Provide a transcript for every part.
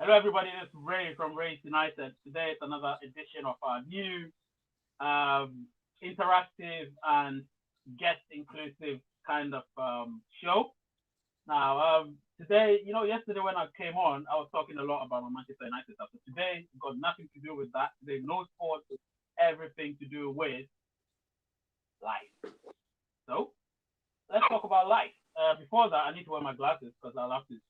Hello, everybody. This is Ray from Race United. Today is another edition of our new interactive and guest inclusive kind of show. Now, today, yesterday when I came on, I was talking a lot about my Manchester United stuff. So today, got nothing to do with that. Today, no sports, everything to do with life. So, let's talk about life. Before that, I need to wear my glasses because I'll have to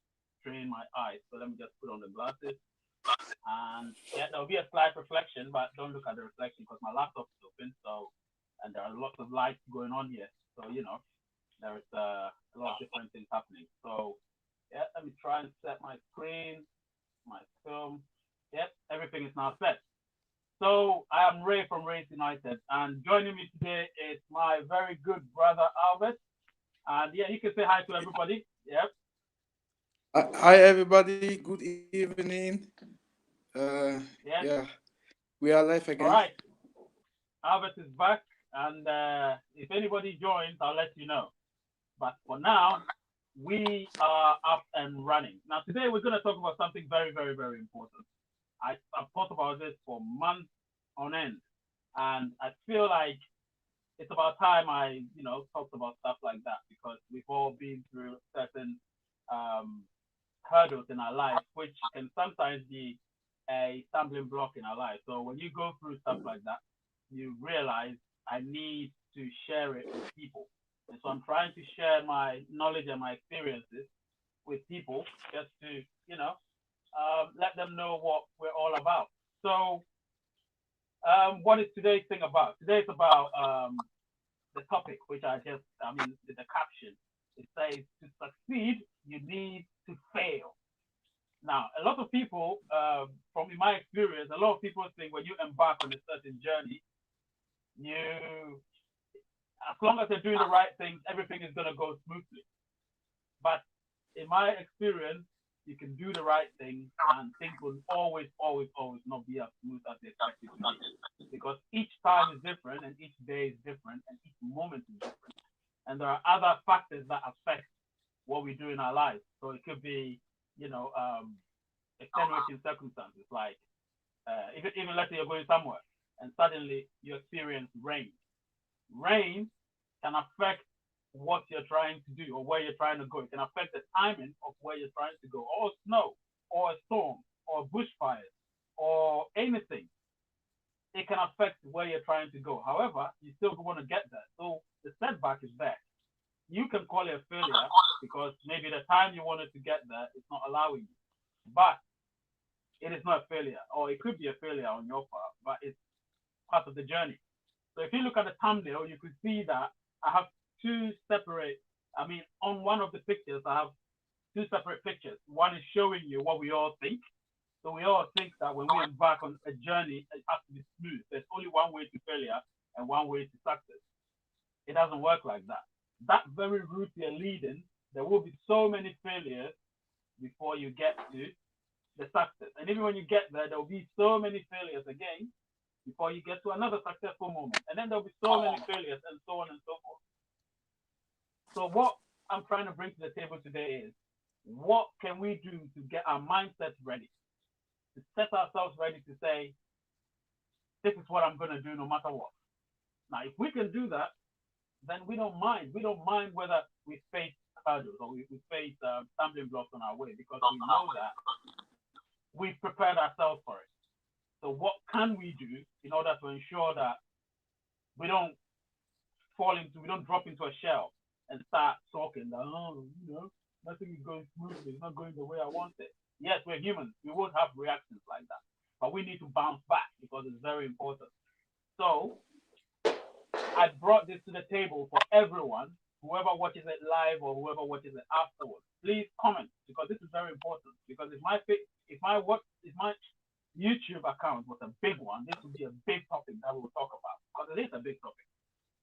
train my eyes. So let me just put on the glasses. And yeah, there'll be a slight reflection, but don't look at the reflection because my laptop is open. So, and there are lots of lights going on here. So, there's a lot of different things happening. So, yeah, let me try and set my screen, my film. Yep, everything is now set. So, I am Ray from Race United, and joining me today is my very good brother Albert. And yeah, you can say hi to everybody. Yep, Hi everybody, good evening. Yeah, yeah. we are live again. All right, Albert is back, and if anybody joins, I'll let you know. But for now, we are up and running. Now, today we're going to talk about something very, very, very important. I've thought about this for months on end, and I feel like it's about time I talked about stuff like that because we've all been through certain um, hurdles in our life, which can sometimes be a stumbling block in our life. So when you go through stuff like that, you realize I need to share it with people. And so I'm trying to share my knowledge and my experiences with people just to, you know, let them know what we're all about. So, what is today's thing about? Today's about the topic, which the caption. It says, to succeed, you need to fail. Now, a lot of people, from my experience, a lot of people think when you embark on a certain journey, you, as long as you're doing the right things, everything is going to go smoothly. But in my experience, you can do the right things and things will always, always, always not be as smooth as they expect it to be. Because each time is different and each day is different and each moment is different. And there are other factors that affect what we do in our lives. So it could be, you know, um, extenuating circumstances like even let's say you're going somewhere and suddenly you experience rain. Rain can affect what you're trying to do or where you're trying to go. It can affect the timing of where you're trying to go, or snow, or a storm, or bushfires, or anything. It can affect where you're trying to go. However, you still want to get there. So the setback is there. You can call it a failure because maybe the time you wanted to get there is not allowing you. But it is not a failure, or it could be a failure on your part, but it's part of the journey. So if you look at the thumbnail, you could see that I have two separate. I mean, on one of the pictures, I have two separate pictures. One is showing you what we all think. So we all think that when we embark on a journey, it has to be smooth. There's only one way to failure and one way to success. It doesn't work like that. That very route you're leading, there will be so many failures before you get to the success. And even when you get there, there will be so many failures again before you get to another successful moment. And then there'll be so many failures and so on and so forth. So what I'm trying to bring to the table today is what can we do to get our mindsets ready, to set ourselves ready to say, this is what I'm going to do no matter what. Now, if we can do that, then we don't mind. We don't mind whether we face hurdles or we face stumbling blocks on our way because we know that we've prepared ourselves for it. So what can we do in order to ensure that we don't we don't drop into a shell and start talking that, oh, nothing is going smoothly, it's not going the way I want it. Yes, we're humans. We would have reactions like that. But we need to bounce back because it's very important. So I brought this to the table for everyone, whoever watches it live or whoever watches it afterwards. Please comment because this is very important. Because if my YouTube account was a big one, this would be a big topic that we will talk about because it is a big topic.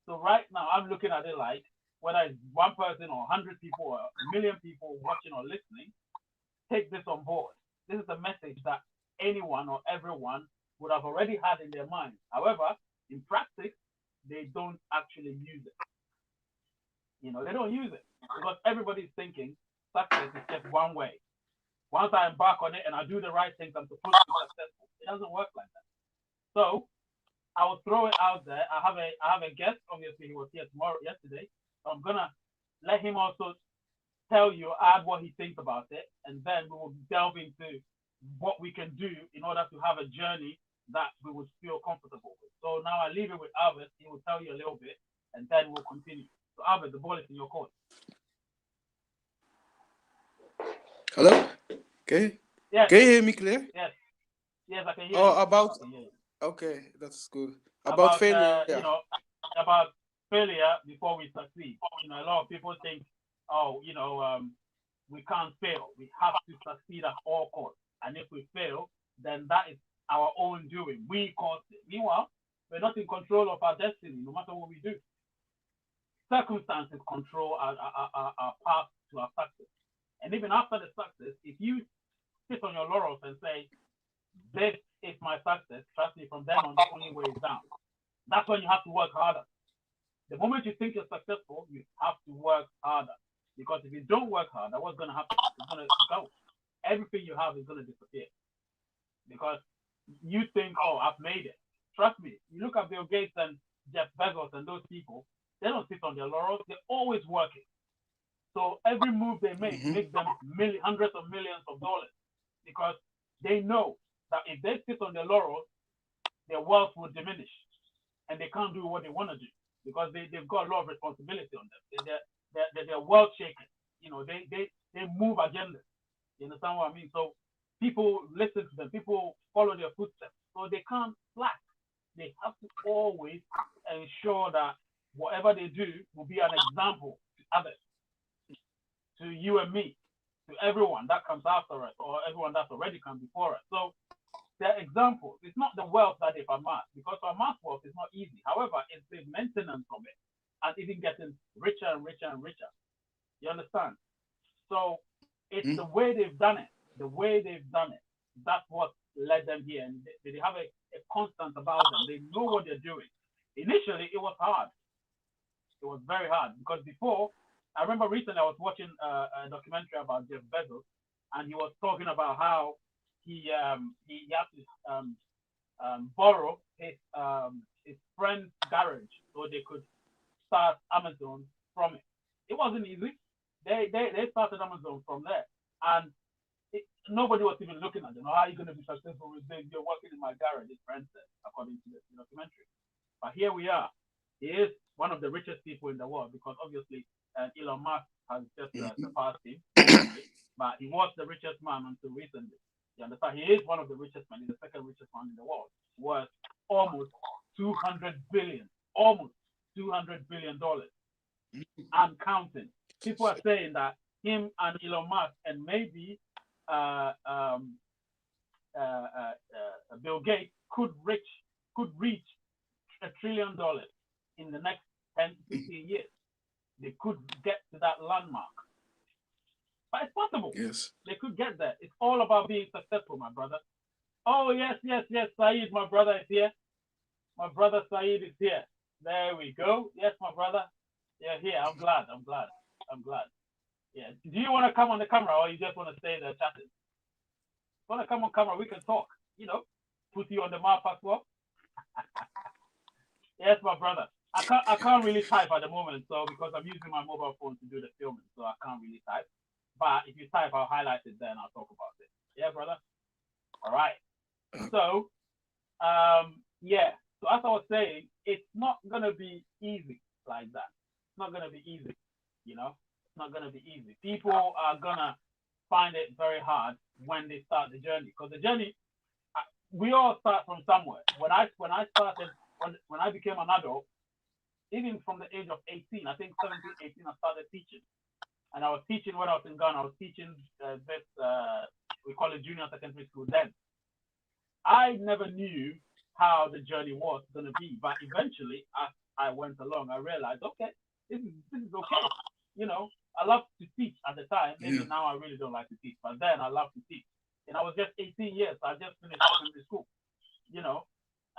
So right now I'm looking at it like whether it's one person or 100 people or a million people watching or listening, take this on board. This is a message that anyone or everyone would have already had in their mind. However, in practice, they don't actually use it. They don't use it because everybody's thinking success is just one way. Once I embark on it and I do the right things, I'm supposed to be successful. It doesn't work like that. So I will throw it out there. I have a guest. Obviously, he was here yesterday. So I'm gonna let him also tell you, add what he thinks about it, and then we will delve into what we can do in order to have a journey that we would feel comfortable with. So now I leave it with Albert. He will tell you a little bit, and then we'll continue. So Albert, the ball is in your court. Hello? Okay. Yes, Can you hear me clear? yes, yes. I can hear you. Oh, I about can hear you. okay, that's good. About About failure. about failure before we succeed. A lot of people think, oh, we can't fail. We have to succeed at all costs. And if we fail, then that is our own doing. We caused it. Meanwhile, we're not in control of our destiny, no matter what we do. Circumstances control our path to our success. And even after the success, if you sit on your laurels and say, this is my success, trust me, from then on, the only way is down. That's when you have to work harder. The moment you think you're successful, you have to work harder. Because if you don't work harder, what's going to happen? It's going to go. Everything you have is going to disappear. Because you think, oh, I've made it. Trust me, you look at Bill Gates and Jeff Bezos and those people, they don't sit on their laurels. They're always working. So every move they make makes them hundreds of millions of dollars because they know that if they sit on their laurels, their wealth will diminish and they can't do what they want to do because they've got a lot of responsibility on them. They're world shakers. They move agendas. You understand what I mean? So people listen to them. People follow their footsteps. So they can't slack. They have to always ensure that whatever they do will be an example to others, to you and me, to everyone that comes after us or everyone that's already come before us. So they're examples. It's not the wealth that they've amassed because to amass wealth is not easy. However, it's the maintenance of it and even getting richer and richer and richer. You understand? So it's the way they've done it. The way they've done it. That's what led them here. And they have a constant about them. They know what they're doing. Initially, it was hard. It was very hard because before, I remember recently I was watching a documentary about Jeff Bezos, and he was talking about how he had to borrow his friend's garage so they could start Amazon from it. It wasn't easy. They started Amazon from there, and nobody was even looking at them. How are you going to be successful with this? You're working in my garage, his friend said, according to the documentary. But here we are. He is one of the richest people in the world because obviously Elon Musk has just surpassed him, but he was the richest man until recently. You understand? He is one of the richest men. He's the second richest man in the world, worth almost 200 billion, almost 200 billion dollars, and counting. People are saying that him and Elon Musk and maybe uh, um, Bill Gates could reach $1 trillion in the next 10 to 15 years. They could get to that landmark. But it's possible. Yes. They could get there. It's all about being successful, my brother. Oh, yes, yes, yes, Saeed, my brother is here. My brother Saeed is here. There we go. Yes, my brother. You're here. I'm glad. I'm glad. I'm glad. Yeah. Do you want to come on the camera or you just want to stay there chatting? Want to come on camera? We can talk. Put you on the map as well. Yes, my brother. I can't really type at the moment, so because I'm using my mobile phone to do the filming, so I can't really type. But if you type, I'll highlight it there and I'll talk about it. Yeah, brother. All right. So, yeah. So as I was saying, it's not gonna be easy like that. It's not gonna be easy. It's not gonna be easy. People are gonna find it very hard when they start the journey because the journey, we all start from somewhere. When I started, when I became an adult, even from the age of 18, I think 17, 18, I started teaching. And I was teaching when I was in Ghana. I was teaching this, we call it junior secondary school then. I never knew how the journey was going to be. But eventually, as I went along, I realized, okay, this is okay. I love to teach at the time. Maybe now I really don't like to teach. But then I love to teach. And I was just 18 years. I just finished secondary school,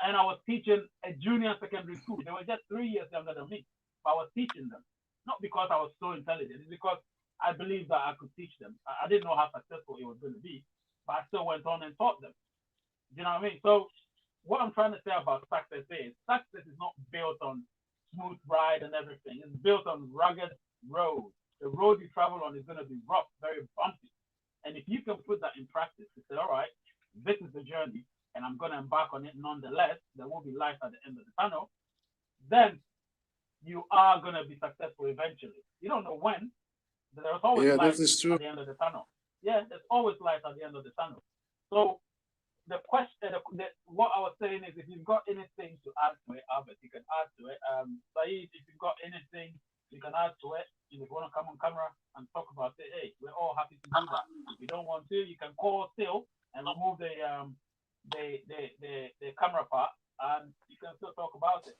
and I was teaching a junior secondary school. They were just 3 years younger than me. But I was teaching them. Not because I was so intelligent. It's because I believe that I could teach them. I didn't know how successful it was going to be, but I still went on and taught them. You know what I mean? So what I'm trying to say about success is not built on smooth ride and everything. It's built on rugged road. The road you travel on is going to be rough, very bumpy. And if you can put that in practice, to say, all right, this is the journey, and I'm going to embark on it nonetheless, there will be light at the end of the tunnel, then you are going to be successful eventually. You don't know when, but there's always Yeah, light that is at true. the end of the tunnel. Yeah, there's always light at the end of the tunnel. So the question, what I was saying is, if you've got anything to add to it, Albert, you can add to it. Saeed, if you've got anything, you can add to it. If you want to come on camera and talk about it, hey, we're all happy to do that. If you don't want to, you can call still and remove the camera part, and you can still talk about it.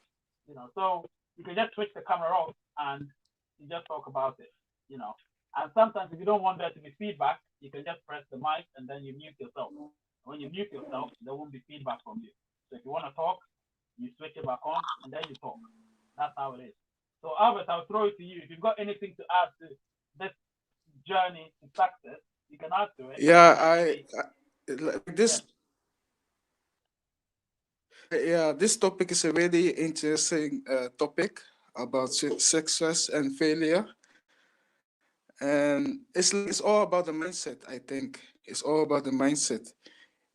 So you can just switch the camera off and you just talk about it. You know, and sometimes if you don't want there to be feedback, you can just press the mic and then you mute yourself. When you mute yourself, there won't be feedback from you. So if you want to talk, you switch it back on and then you talk. That's how it is. So Albert, I'll throw it to you. If you've got anything to add to this journey to success, you can add to it. Yeah, And maybe, like yeah, this topic is a really interesting topic about success and failure, and it's all about the mindset. I think it's all about the mindset.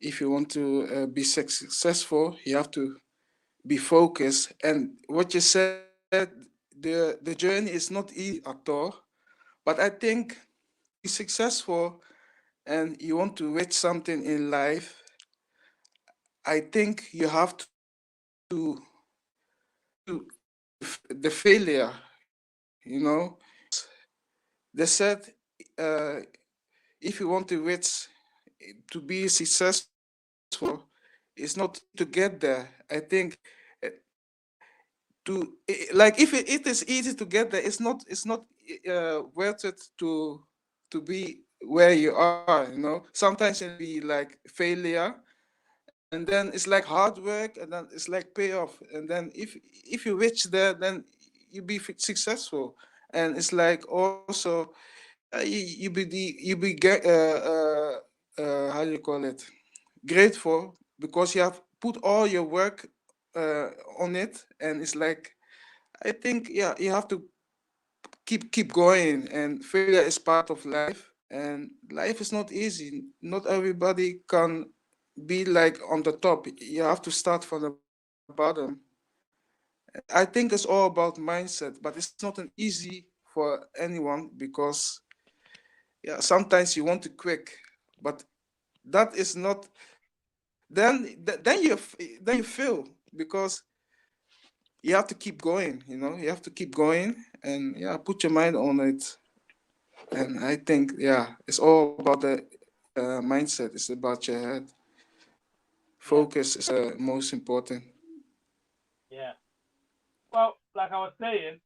If you want to be successful, you have to be focused. And what you said, the journey is not easy at all. But I think to be successful and you want to reach something in life, I think you have to the failure, because they said uh, if you want to reach to be successful, it's not easy to get there. I think uh, like if it is easy to get there, it's not worth it to be where you are. Sometimes it can be like failure, and then it's like hard work, and then it's like payoff, and then if you reach there, then you be successful. And it's like also you be how do you call it, grateful, because you have put all your work uh, on it. And it's like, I think, yeah, you have to keep going, and failure is part of life, and life is not easy. Not everybody can be like on the top. You have to start from the bottom. I think it's all about mindset, but it's not an easy for anyone, because yeah, sometimes you want to quick, but that is not, then you fail, because you have to keep going. You have to keep going, and yeah, put your mind on it. And I think, yeah, it's all about the mindset. It's about your head. yeah, Focus is most important. yeah. Well, like I was saying,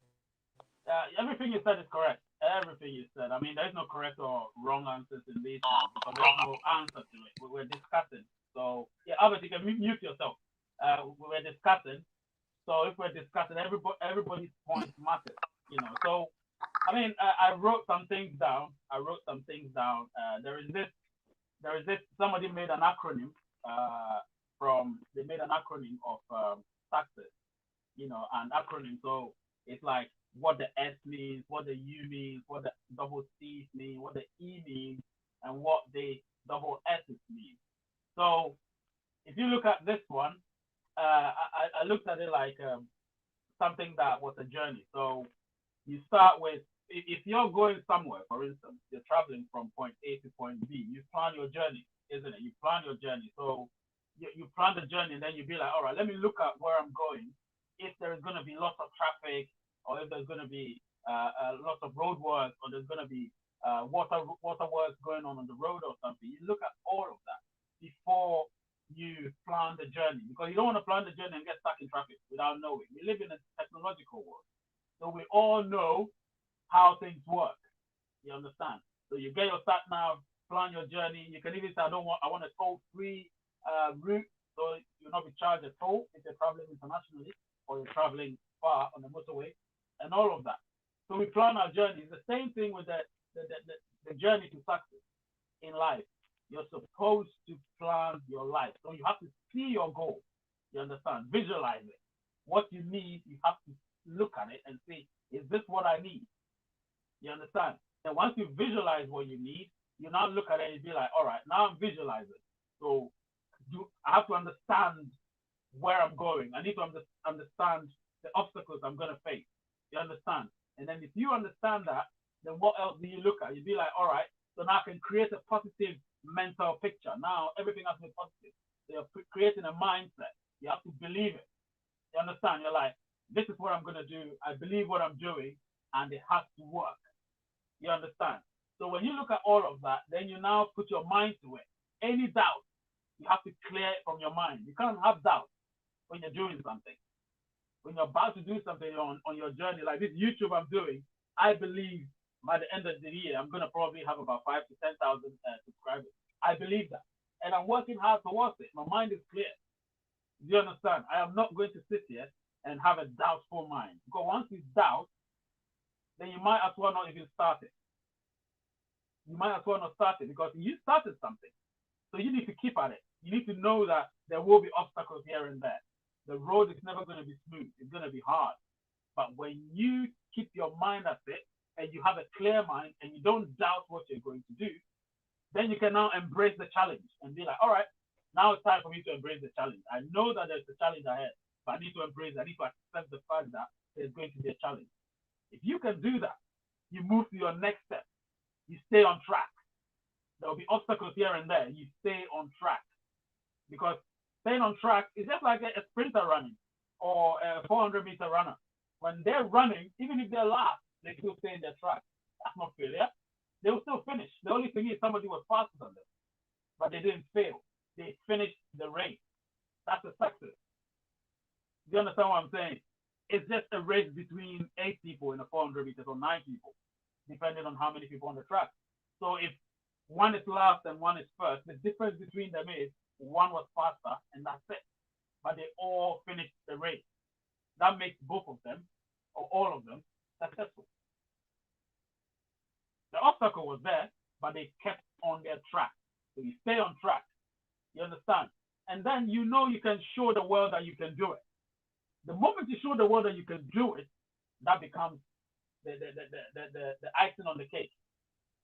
everything you said is correct. Everything you said. I mean, there's no correct or wrong answers in this one because there's no answer to it. We're discussing. So yeah, obviously you can mute yourself. We're discussing. So if we're discussing, everybody's point matters. So I mean, I wrote some things down. There is this. Somebody made an acronym. They made an acronym of success. An acronym. So it's like what the S means, what the U means, what the double C mean, what the E means, and what the double S mean. So if you look at this one, I looked at it like something that was a journey. So you start with, if you're going somewhere, for instance, you're traveling from point A to point B, you plan your journey, isn't it? You plan your journey. So you plan the journey, and then you be like, all right, let me look at where I'm going. If there's going to be lots of traffic, or if there's going to be lots of road work, or there's going to be water works going on the road or something, you look at all of that before you plan the journey, because you don't want to plan the journey and get stuck in traffic without knowing. We live in a technological world, so we all know how things work. You understand? So you get your sat nav, plan your journey. You can even say, I want a toll free route, so you'll not be charged a toll if you're traveling internationally or you're traveling far on the motorway, and all of that. So we plan our journey. It's the same thing with the journey to success in life. You're supposed to plan your life. So you have to see your goal. You understand? Visualize it. What you need, you have to look at it and say, is this what I need? You understand? And once you visualize what you need, you now look at it and be like, all right, now I'm visualizing. So I have to understand where I'm going. I need to understand the obstacles I'm going to face. You understand? And then if you understand that, then what else do you look at? You'd be like, all right, so now I can create a positive mental picture. Now everything has to be positive. So you're creating a mindset. You have to believe it. You understand? You're like, this is what I'm going to do. I believe what I'm doing, and it has to work. You understand? So when you look at all of that, then you now put your mind to it. Any doubt, you have to clear it from your mind. You can't have doubt when you're doing something. When you're about to do something on your journey, like this YouTube I'm doing, I believe by the end of the year, I'm going to probably have about 5 to 10,000 subscribers. I believe that. And I'm working hard towards it. My mind is clear. Do you understand? I am not going to sit here and have a doubtful mind. Because once you doubt, then you might as well not even start it. You might as well not start it because you started something. So you need to keep at it. You need to know that there will be obstacles here and there. The road is never going to be smooth. It's going to be hard. But when you keep your mind at it and you have a clear mind and you don't doubt what you're going to do, then you can now embrace the challenge and be like, all right, now it's time for me to embrace the challenge. I know that there's a challenge ahead, but I need to embrace it. I need to accept the fact that there's going to be a challenge. If you can do that, you move to your next step. You stay on track. There will be obstacles here and there. You stay on track. Because staying on track is just like a sprinter running or a 400-meter runner. When they're running, even if they're last, they still stay in their track. That's not failure. They will still finish. The only thing is somebody was faster than them, but they didn't fail. They finished the race. That's a success. Do you understand what I'm saying? It's just a race between 8 people in a 400 meters or 9 people, depending on how many people on the track. So if one is last and one is first, the difference between them is one was faster and that's it. But they all finished the race. That makes both of them, or all of them, successful. The obstacle was there, but they kept on their track. So you stay on track. You understand? And then you know you can show the world that you can do it. The moment you show the world that you can do it, that becomes the icing on the cake.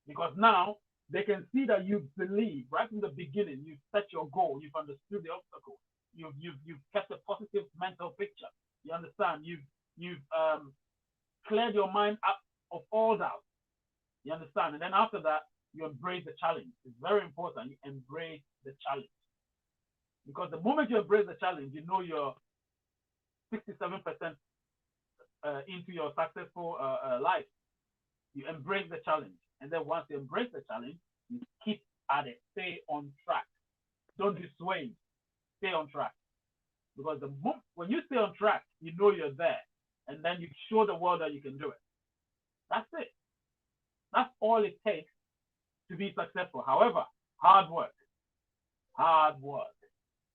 Because now they can see that you believe right from the beginning. You've set your goal. You've understood the obstacle. You've kept a positive mental picture. You understand? You've cleared your mind up of all doubt. You understand? And then after that, you embrace the challenge. It's very important. You embrace the challenge. Because the moment you embrace the challenge, you know you're 67% into your successful life. You embrace the challenge. And then once you embrace the challenge, you keep at it. Stay on track. Don't be swayed. Stay on track. Because when you stay on track, you know you're there. And then you show the world that you can do it. That's it. That's all it takes to be successful. However, hard work. Hard work.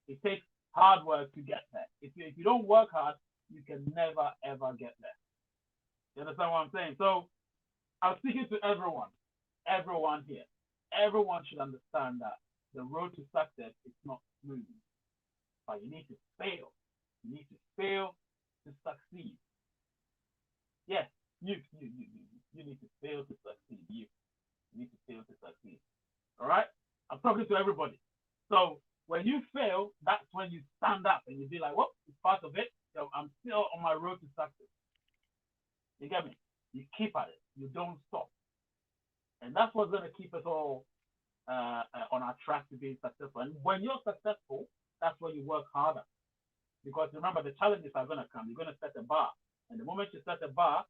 It takes hard work to get there. If you don't work hard, you can never, ever get there. You understand what I'm saying? So I'm speaking to everyone here. Everyone should understand that the road to success is not smooth, but you need to fail. You need to fail to succeed. Yes, you need to fail to succeed. You need to fail to succeed. All right? I'm talking to everybody. So when you fail, that's when you stand up and you be like, well, it's part of it. So I'm still on my road to success. You get me? You keep at it. You don't stop. And that's what's going to keep us all on our track to being successful. And when you're successful, that's when you work harder. Because remember, the challenges are going to come. You're going to set a bar. And the moment you set a bar,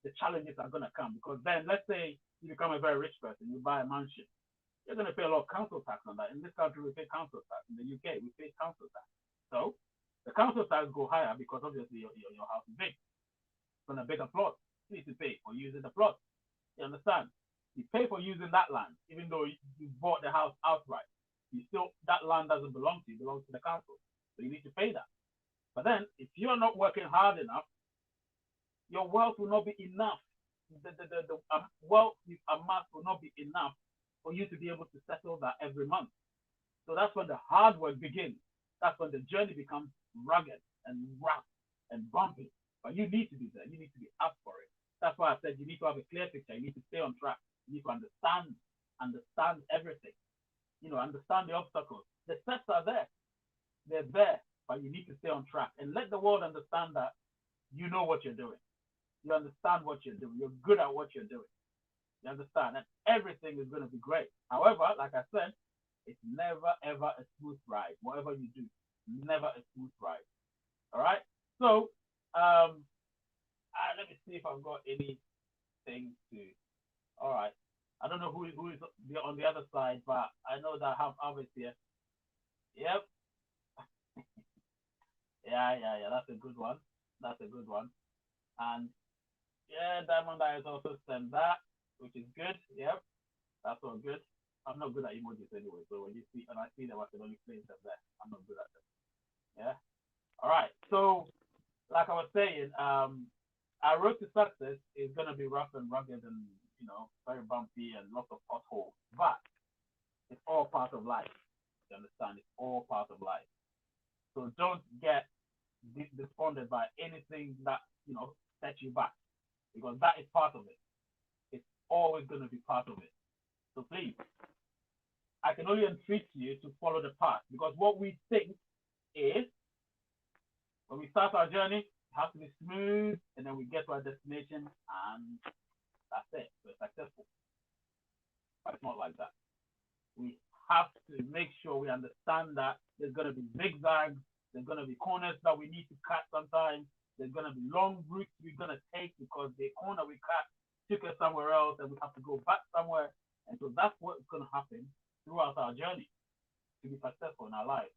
the challenges are going to come. Because then, let's say you become a very rich person, you buy a mansion. You're going to pay a lot of council tax on that. In this country, we pay council tax. In the UK, we pay council tax. So the council tax go higher because obviously your house is big. It's on a bigger plot. You need to pay for using the plot. You understand? You pay for using that land, even though you bought the house outright. That land doesn't belong to you, it belongs to the council. So you need to pay that. But then, if you're not working hard enough, your wealth will not be enough the wealth you amass will not be enough for you to be able to settle that every month. So that's when the hard work begins. That's when the journey becomes rugged and rough and bumpy. But you need to be there. You need to be up for it. That's why I said you need to have a clear picture. You need to stay on track. You need to understand everything. Understand the obstacles. The steps are there. They're there, but you need to stay on track and let the world understand that you know what you're doing. You understand what you're doing. You're good at what you're doing. You understand? And everything is going to be great. However, like I said, it's never ever a smooth ride. Whatever you do, never a smooth ride. All right. So, let me see if I've got anything to. All right. I don't know who is on the other side, but I know that I have others here. Yep. Yeah. That's a good one. That's a good one. And yeah, Diamond Eye has also sent that, which is good. Yep. That's all good. I'm not good at emojis anyway, so when I see them, I can only place them there. I'm not good at them. Yeah. All right. So, like I was saying, our road to success is gonna be rough and rugged and very bumpy and lots of potholes, but it's all part of life. You understand? It's all part of life. So don't get despondent by anything that sets you back, because that is part of it. It's always gonna be part of it. So please, I can only entreat you to follow the path, because what we think is when we start our journey, it has to be smooth, and then we get to our destination, and that's it. We're successful. But it's not like that. We have to make sure we understand that there's going to be zigzags, there's going to be corners that we need to cut sometimes, there's going to be long routes we're going to take because the corner we cut took us somewhere else, and we have to go back somewhere. And so that's what's going to happen throughout our journey to be successful in our lives.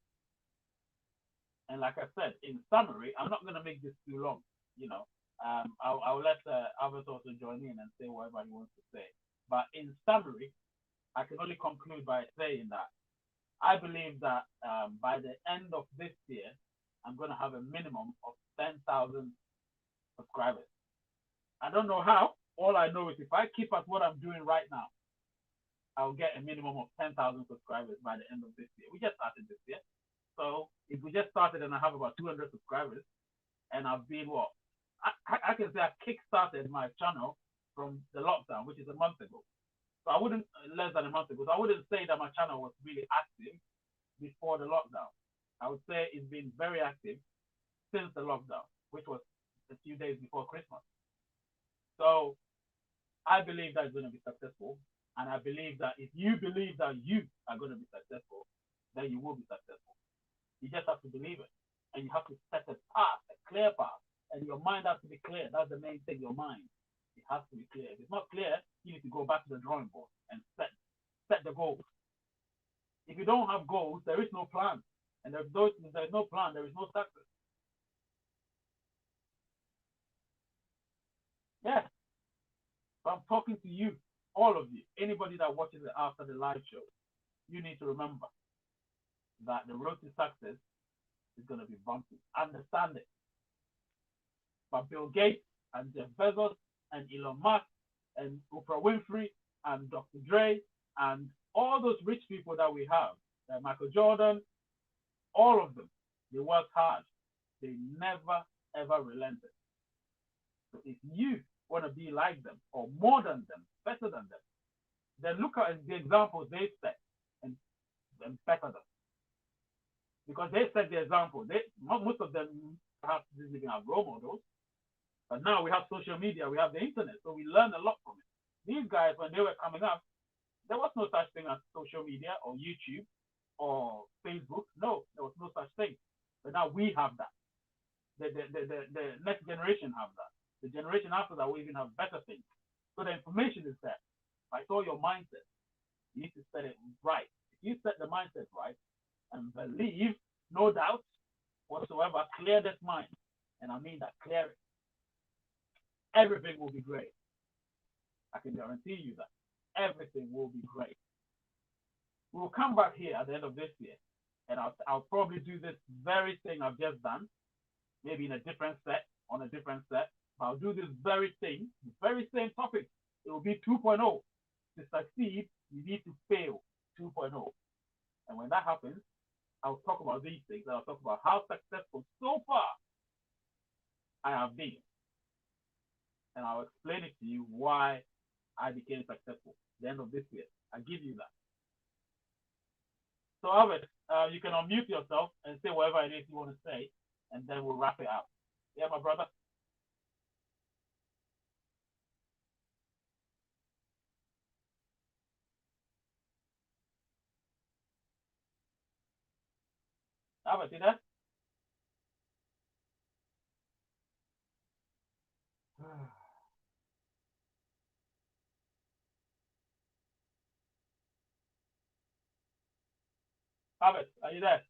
And like I said, in summary, I'm not going to make this too long. I'll let Albert also join in and say whatever he wants to say. But in summary, I can only conclude by saying that I believe that by the end of this year, I'm going to have a minimum of 10,000 subscribers. I don't know how. All I know is if I keep at what I'm doing right now, I'll get a minimum of 10,000 subscribers by the end of this year. We just started this year. So if we just started and I have about 200 subscribers, and I've been what? I can say I kick-started my channel from the lockdown, which is a month ago. So I wouldn't, less than a month ago, so I wouldn't say that my channel was really active before the lockdown. I would say it's been very active since the lockdown, which was a few days before Christmas. So I believe that it's going to be successful. And I believe that if you believe that you are going to be successful, then you will be successful. You just have to believe it. And you have to set a path, a clear path. And your mind has to be clear. That's the main thing, your mind. It has to be clear. If it's not clear, you need to go back to the drawing board and set the goals. If you don't have goals, there is no plan. And if there's no plan, there is no success. Yeah. So I'm talking to you, all of you, anybody that watches it after the live show, you need to remember that the road to success is going to be bumpy. Understand it. But Bill Gates and Jeff Bezos and Elon Musk and Oprah Winfrey and Dr. Dre and all those rich people that we have, Michael Jordan, all of them, they worked hard. They never, ever relented. So if you want to be like them or more than them, better than them, then look at the examples they set and better them. Because they set the example. Most of them perhaps didn't even have role models. But now we have social media, we have the internet, so we learn a lot from it. These guys, when they were coming up, there was no such thing as social media or YouTube or Facebook. No, there was no such thing. But now we have that. The next generation have that. The generation after that will even have better things. So the information is there. But it's all your mindset. You need to set it right. If you set the mindset right and believe, no doubt whatsoever, clear this mind. And I mean that, clear it. Everything will be great. I can guarantee you that. Everything will be great. We'll come back here at the end of this year, and I'll probably do this very thing I've just done, maybe in a different set, on a different set, I'll do this very thing, the very same topic. It will be 2.0. To succeed, you need to fail 2.0. And when that happens, I'll talk about these things. I'll talk about how successful so far I have been. And I'll explain it to you why I became successful at the end of this year. I give you that. So, Albert, you can unmute yourself and say whatever it is you want to say, and then we'll wrap it up. Yeah, my brother? Albert, you there? Albert, are you there?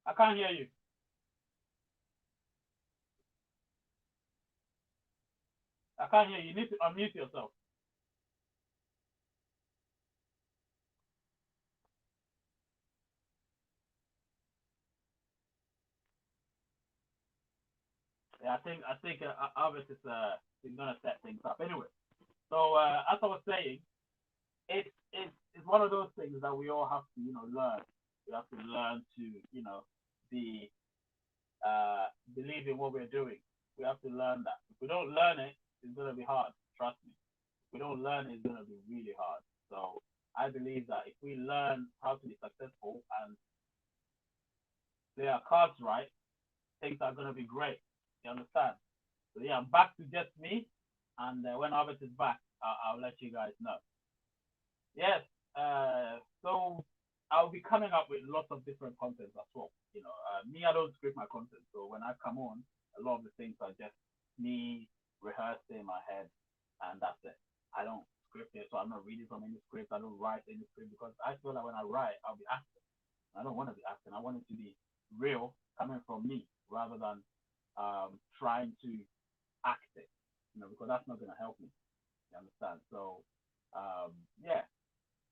I can't hear you. I can't hear you. You need to unmute yourself. Yeah, I think Albert is gonna set things up anyway. So as I was saying, it's one of those things that we all have to learn. We have to learn to be believe in what we're doing. We have to learn that. If we don't learn it, it's gonna be hard. Trust me. If we don't learn it, it's gonna be really hard. So I believe that if we learn how to be successful and play our cards right, things are gonna be great. You understand? So yeah, I'm back to just me, and when Albert is back, I'll let you guys know. Yes. So I'll be coming up with lots of different content as well. Me, I don't script my content, so when I come on, a lot of the things are just me rehearsing in my head, and that's it. I don't script it, so I'm not reading from any script. I don't write any script because I feel like when I write, I'll be acting. I don't want to be acting. I want it to be real, coming from me, rather than trying to act it. Because that's not gonna help me. You understand? So yeah,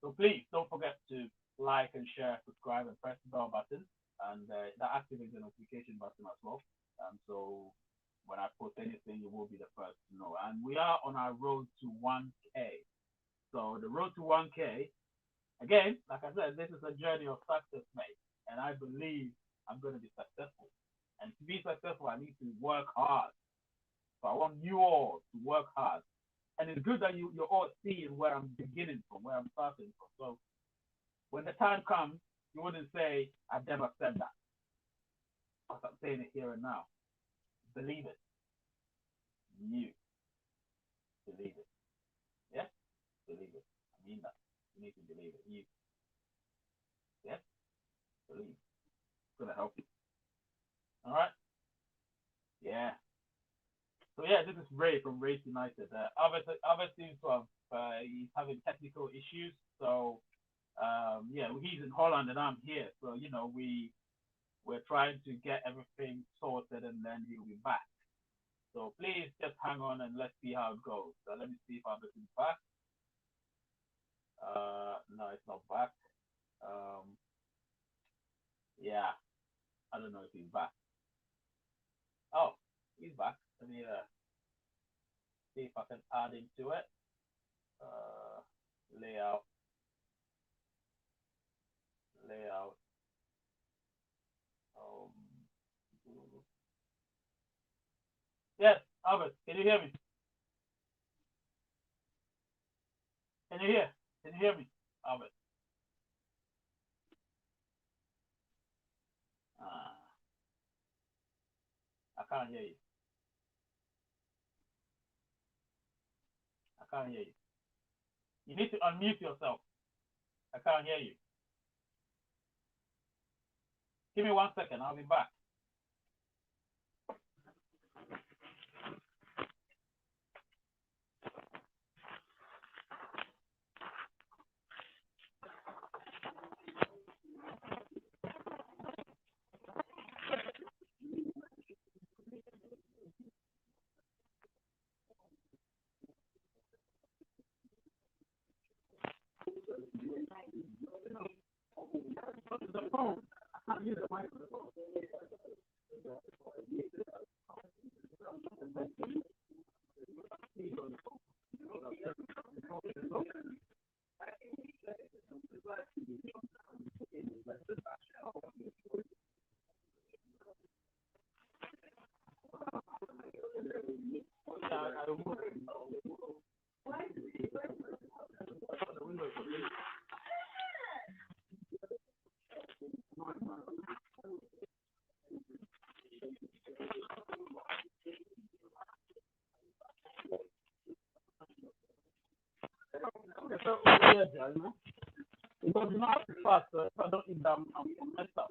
so please don't forget to like and share, subscribe, and press the bell button, and that activates the notification button as well. So when I post anything, you will be the first to know. And we are on our road to 1K. So the road to 1K, again, like I said, this is a journey of success, mate. And I believe I'm going to be successful. And to be successful, I need to work hard. So I want you all to work hard. And it's good that you're all seeing where I'm beginning from, where I'm starting from. So when the time comes, you wouldn't say, I've never said that. Because I'm saying it here and now. Believe it. You believe it. Yes? Believe it. I mean that. You need to believe it. You. Yes? Believe. It's going to help you. All right? Yeah. So yeah, this is Ray from Race United. Albert seems to have he's having technical issues. So yeah, he's in Holland and I'm here. So we're trying to get everything sorted and then he'll be back. So please just hang on and let's see how it goes. So let me see if Albert is back. No, it's not back. Um, yeah, I don't know if he's back. Oh, he's back. Let me see if I can add him to it. Uh, layout, layout. Um, yes, Albert, can you hear me? Can you hear? Can you hear me, Albert? Uh, I can't hear you. I can't hear you. You need to unmute yourself. I can't hear you. Give me 1 second. I'll be back. Okay, so yeah, because you know I have to fast, so if I don't eat that, I'm messed up.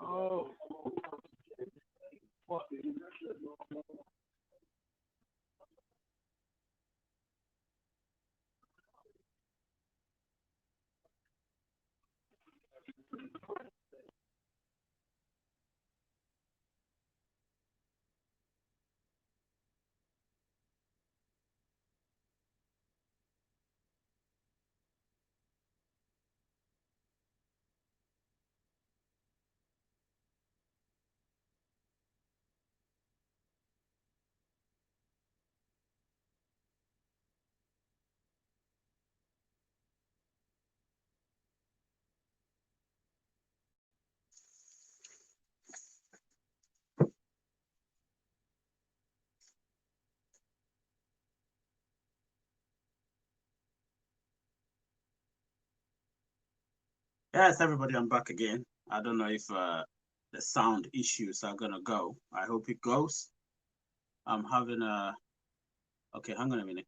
Oh, what? Yes, everybody, I'm back again. I don't know if the sound issues are gonna go. I hope it goes. I'm having a. Okay, hang on a minute.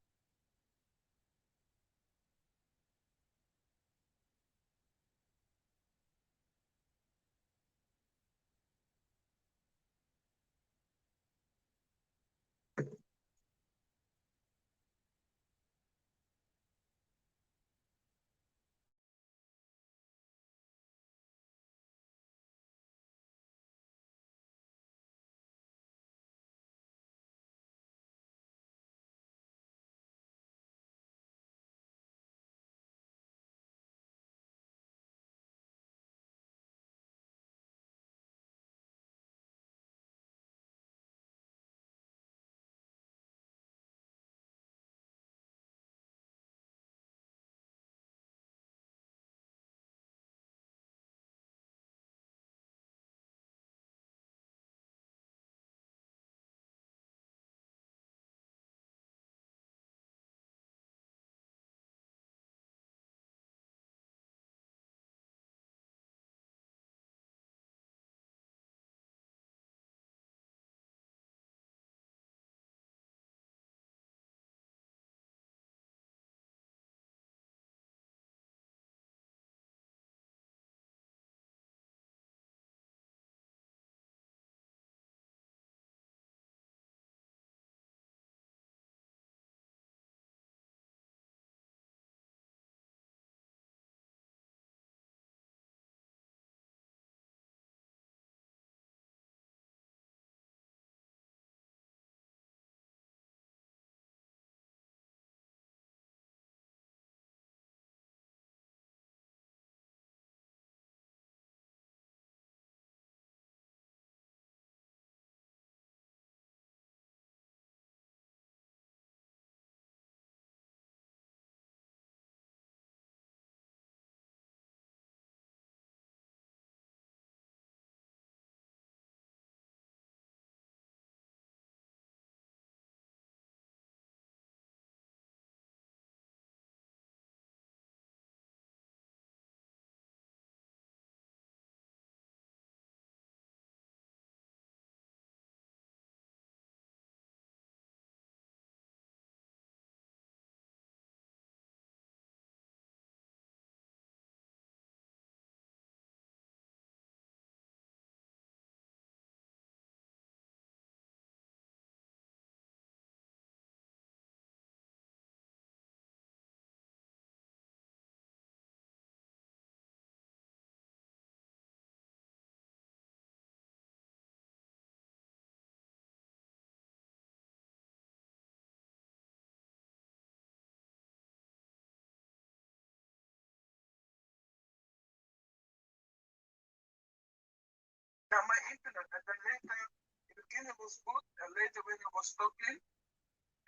Yeah, my internet. And then later, in the beginning was good, and later when I was talking,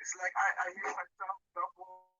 it's like I hear myself double.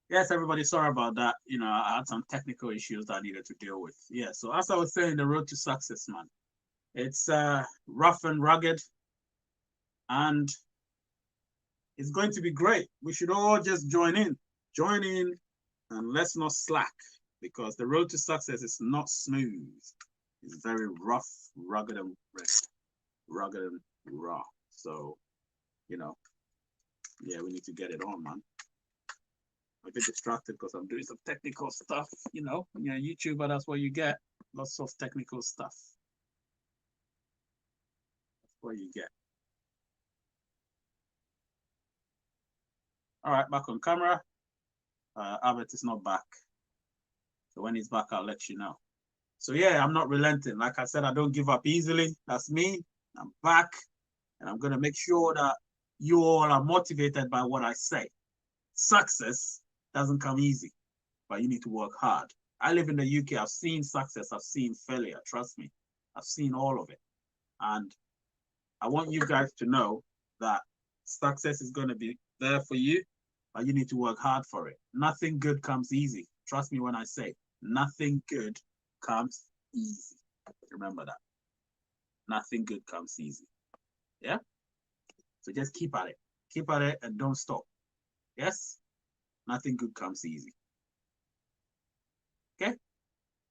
Yes, everybody, sorry about that. I had some technical issues that I needed to deal with. Yeah, so as I was saying, the road to success, man, it's rough and rugged, and it's going to be great. We should all just join in, and let's not slack, because the road to success is not smooth. It's very rough, rugged and raw. So, you know, yeah, we need to get it on, man. I'm a bit distracted because I'm doing some technical stuff. Yeah, YouTuber, that's what you get. Lots of technical stuff. That's what you get. All right, back on camera. Albert is not back. So when he's back, I'll let you know. So yeah, I'm not relenting. Like I said, I don't give up easily. That's me. I'm back, and I'm gonna make sure that you all are motivated by what I say. Success doesn't come easy, but you need to work hard. I live in the UK. I've seen success. I've seen failure. Trust me. I've seen all of it. And I want you guys to know that success is going to be there for you, but you need to work hard for it. Nothing good comes easy. Trust me when I say nothing good comes easy. Remember that. Nothing good comes easy. Yeah? So just keep at it. Keep at it and don't stop. Yes? Nothing good comes easy. Okay?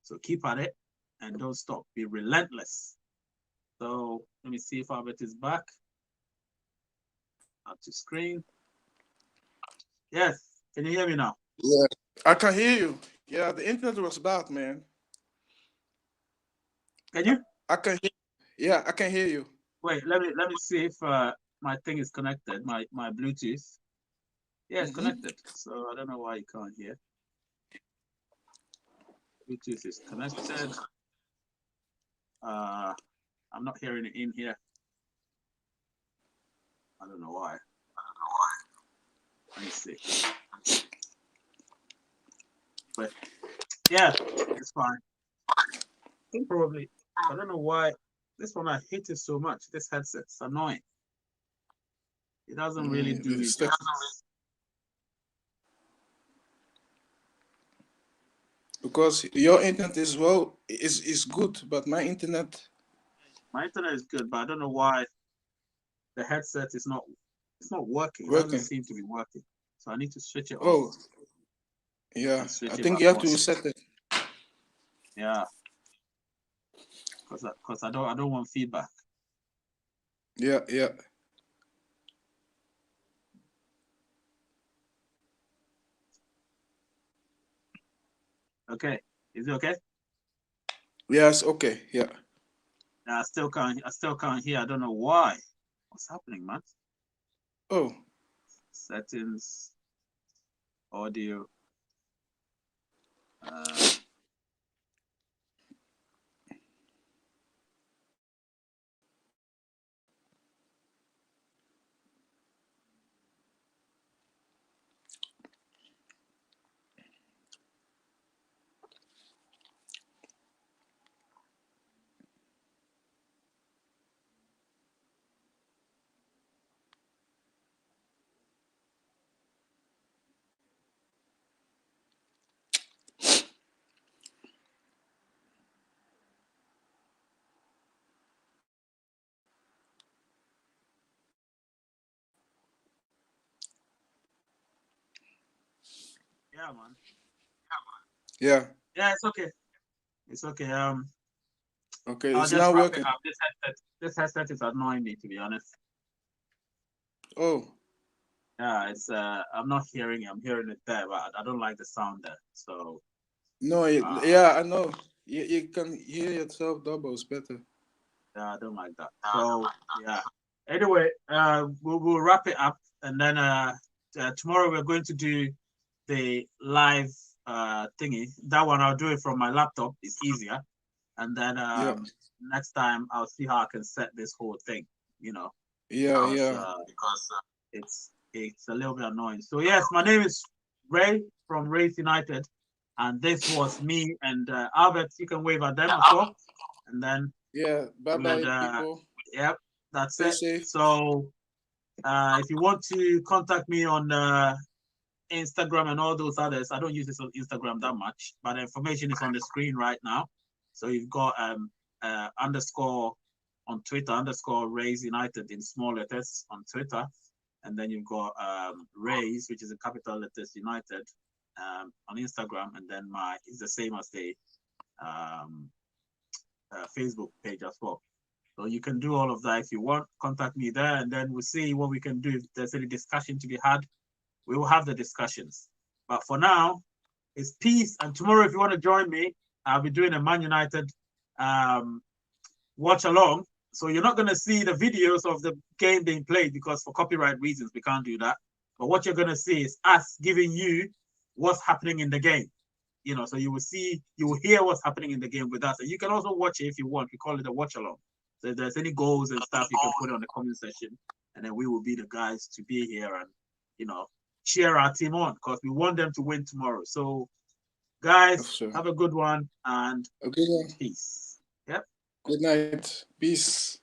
So keep at it and don't stop. Be relentless. So let me see if Albert is back. Up to screen. Yes. Can you hear me now? Yeah, I can hear you. Yeah, the internet was bad, man. Can you? I can hear. Yeah, I can hear you. Wait, let me see if my thing is connected. My Bluetooth. Yeah, it's Mm-hmm. connected. So I don't know why you can't hear. Bluetooth is connected. I'm not hearing it in here. I don't know why. Let me see. But yeah, it's fine. I think probably. I don't know why. This one I hate it so much. This headset's annoying. It doesn't really do me justice. Because your internet is is good, but my internet My internet is good, but I don't know why the headset is not. It's not working. It doesn't working. seem to be working. So I need to switch it off Oh, yeah. and switch I it think back you have on. to reset it. Yeah, because I don't want feedback. Yeah, yeah. Okay, is it okay? Yes, okay. Yeah. I still can't hear. I don't know why. What's happening, man? Oh, Settings, audio. Uh, Yeah, man. Yeah. Yeah, it's okay. It's okay. Okay, I'll it's just now wrap it working. up. This headset is annoying me, to be honest. Oh, Yeah, it's I'm not hearing it. I'm hearing it there, but I don't like the sound there. So no, uh yeah, I know. You can hear yourself doubles better. yeah, I don't like that. So yeah. Anyway, we'll wrap it up, and then tomorrow we're going to do the live thingy. That one I'll do it from my laptop. It's easier. And then Yeah, next time I'll see how I can set this whole thing, you know, yeah, because yeah. it's a little bit annoying. So yes, my name is Ray from Race United, and this was me and Albert. You can wave at them as well, and then Yeah. Bye we'll bye, people. yep, that's Stay it. safe. So if you want to contact me on Instagram and all those others, I don't use this on Instagram that much, but the information is on the screen right now. So you've got underscore on Twitter, underscore Rays United in small letters on Twitter. And then you've got Rays, which is in capital letters United on Instagram. And then is the same as the um, Facebook page as well. So you can do all of that if you want. Contact me there, and then we'll see what we can do. If there's any discussion to be had, we will have the discussions. But for now, it's peace. And tomorrow, if you want to join me, I'll be doing a Man United watch along. So you're not going to see the videos of the game being played because for copyright reasons, we can't do that. But what you're going to see is us giving you what's happening in the game. So you will hear what's happening in the game with us. And you can also watch it if you want. We call it a watch along. So if there's any goals and stuff, you can put it on the comment section. And then we will be the guys to be here and, cheer our team on because we want them to win tomorrow. So, guys, Sure. have a good one and A good one. peace. Yep. Good night. Peace.